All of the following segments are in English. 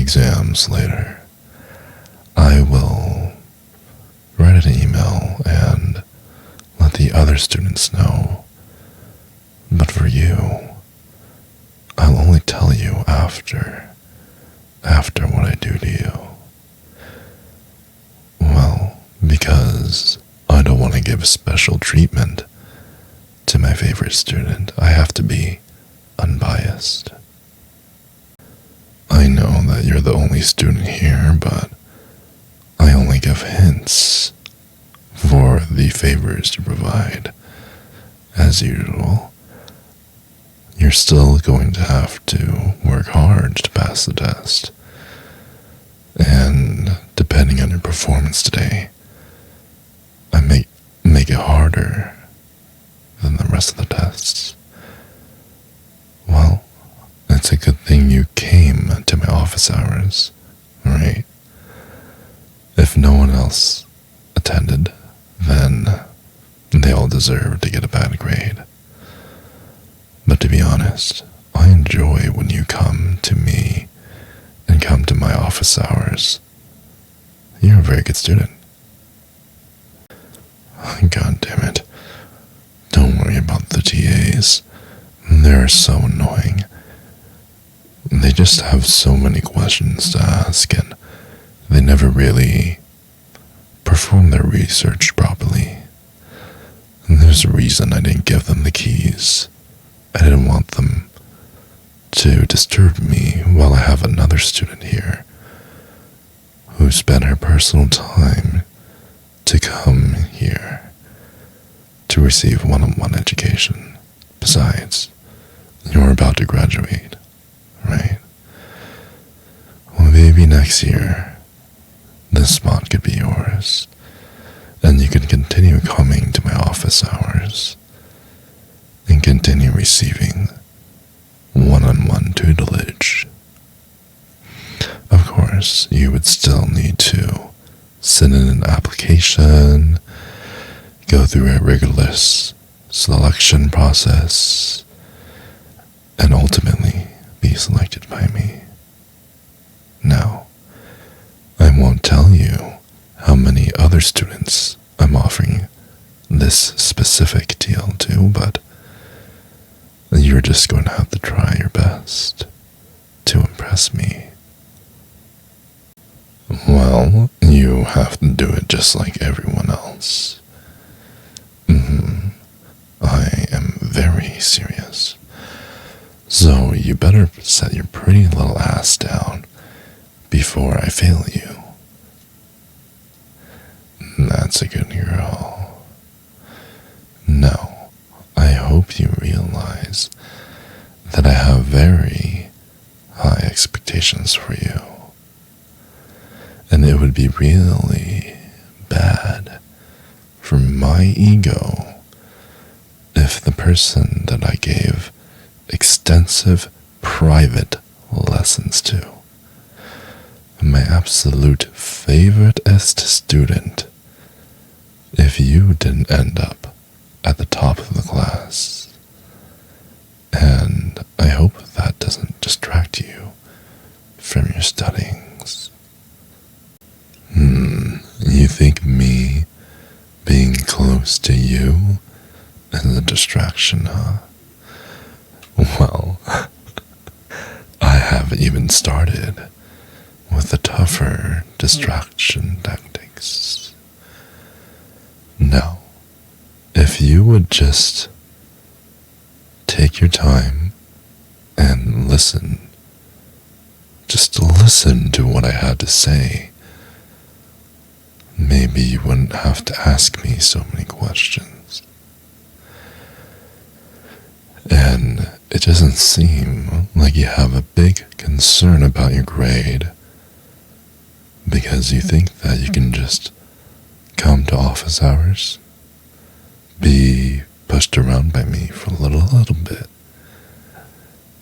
exams later, I will write an email and let the other students know. But for you, I'll only tell you after what I do to you. Well, because I don't want to give special treatment to my favorite student, I have to be unbiased. I know that you're the only student here, but I only give hints for the favors to provide. As usual, you're still going to have to work hard to pass the test. And depending on your performance today, I may make it harder than the rest of the tests. Well, it's a good thing you came to my office hours, right? If no one else attended, then they all deserve to get a bad grade. But to be honest, I enjoy when you come to me and come to my office hours. You're a very good student. God damn it. Don't worry about the TAs. They're so annoying. They just have so many questions to ask, and they never really perform their research properly. And there's a reason I didn't give them the keys. I didn't want them to disturb me while I have another student here who spent her personal time to come here to receive one-on-one education. Besides, you're about to graduate, right? Well, maybe next year, this spot could be yours, and you can continue coming to my office hours and continue receiving one-on-one tutelage. Of course, you would still need to send in an application, go through a rigorous selection process, and ultimately be selected by me. Now, I won't tell you how many other students I'm offering this specific deal to, but you're just going to have to try your best to impress me. Well, you have to do it just like everyone else. I am very serious. So you better set your pretty little ass down before I fail you. That's a good girl. Now, I hope you realize that I have very high expectations for you. And it would be really bad for my ego if the person that I gave extensive private lessons to, my absolute favoriteest student, if you didn't end up at the top of the class. And I hope that doesn't distract you from your studyings. You think me being close to you is a distraction, huh? Well, I haven't even started with the tougher distraction tactics. Now, if you would just take your time and listen, just listen to what I had to say, maybe you wouldn't have to ask me so many questions. And it doesn't seem like you have a big concern about your grade, because you think that you can just come to office hours, be pushed around by me for a little bit,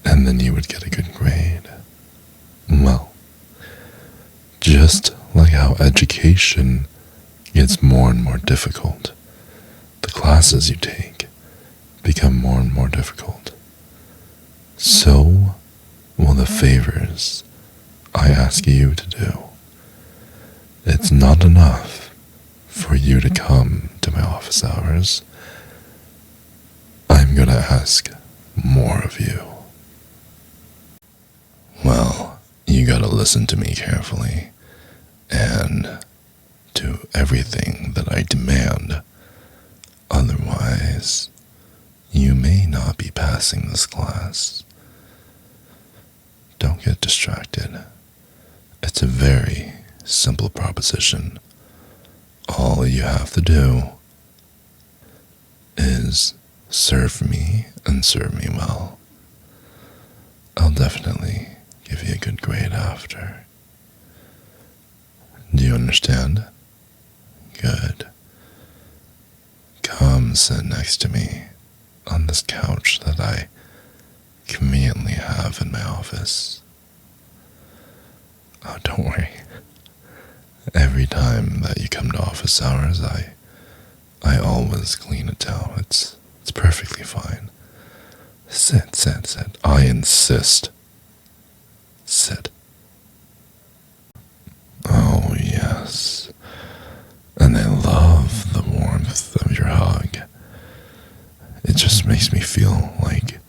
and then you would get a good grade. Well, just like how education gets more and more difficult, the classes you take become more and more difficult. So will the favors I I ask you to do. It's not enough for you to come to my office hours. I'm gonna ask more of you. Well, you gotta listen to me carefully and do everything that I demand. Otherwise, you may not be passing this class. Don't get distracted. It's a very simple proposition. All you have to do is serve me and serve me well. I'll definitely give you a good grade after. Do you understand? Good. Come sit next to me on this couch that I conveniently have in my office. Oh, don't worry. Every time that you come to office hours, I always clean it down. It's perfectly fine. Sit, sit, sit. I insist. Sit. Oh, yes. And I love the warmth of your hug. It just makes me feel like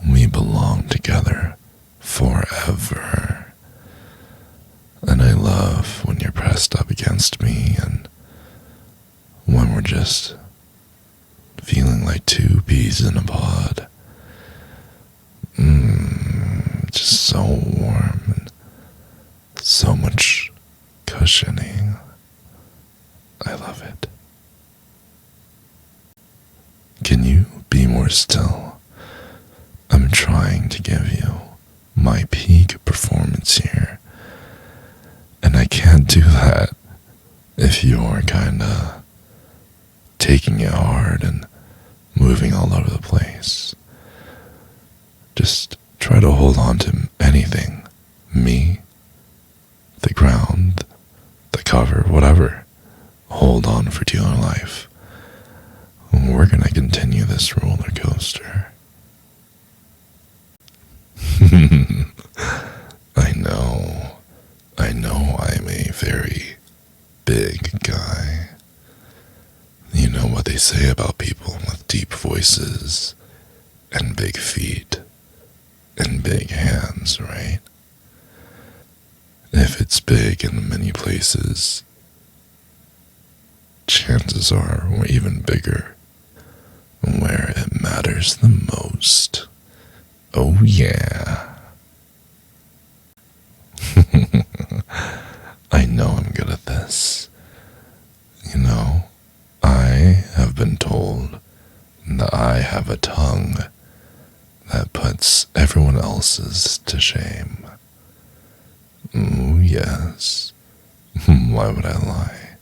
we belong together forever. And I love when you're pressed up against me and when we're just feeling like two peas in a pod. Just so warm and so much cushioning. I love it. Can you be more still? I'm trying to give you my peak performance here, and I can't do that if you're kinda taking it hard and moving all over the place. Just try to hold on to anything. Me, the ground, the cover, whatever. Hold on for dear life. We're gonna continue this roller coaster. I know I'm a very big guy. You know what they say about people with deep voices and big feet and big hands, right? If it's big in many places, chances are we're even bigger where it matters the most. Oh yeah. I know I'm good at this. You know, I have been told that I have a tongue that puts everyone else's to shame. Oh yes. Why would I lie?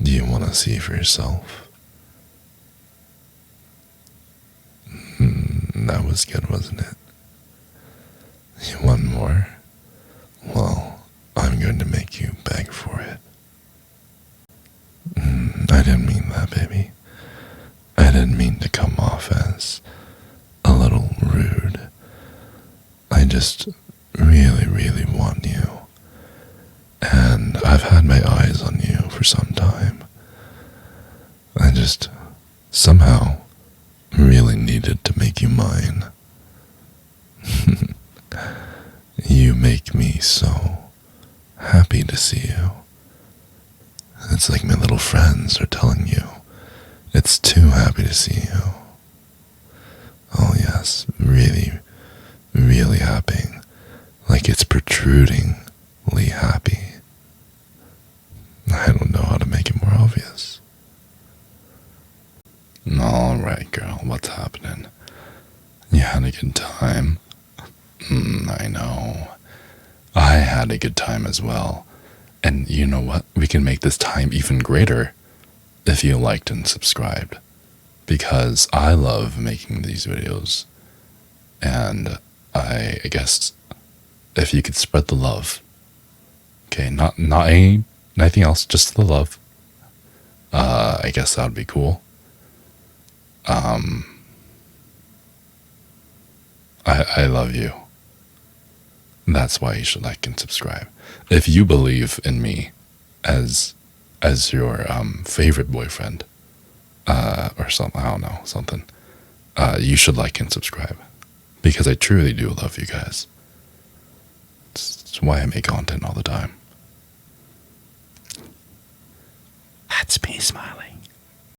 Do you want to see for yourself? That was good, wasn't it? You want more? Well, I'm going to make you beg for it. I didn't mean that, baby. I didn't mean to come off as a little rude. I just really, really want you. And I've had my eyes on you for some time. I just somehow really needed to make you mine. You make me so happy to see you. It's like my little friends are telling you it's too happy to see you. Oh yes, really, really happy. Like it's protrudingly happy. I don't know how to make it more obvious. Alright, girl, what's happening? You had a good time? I know. I had a good time as well. And you know what? We can make this time even greater if you liked and subscribed. Because I love making these videos. And I guess if you could spread the love. Okay, not anything else, just the love. I guess that would be cool. I love you. That's why you should like and subscribe. If you believe in me as your favorite boyfriend, or something, I don't know, something, you should like and subscribe, because I truly do love you guys. It's why I make content all the time. That's me smiling.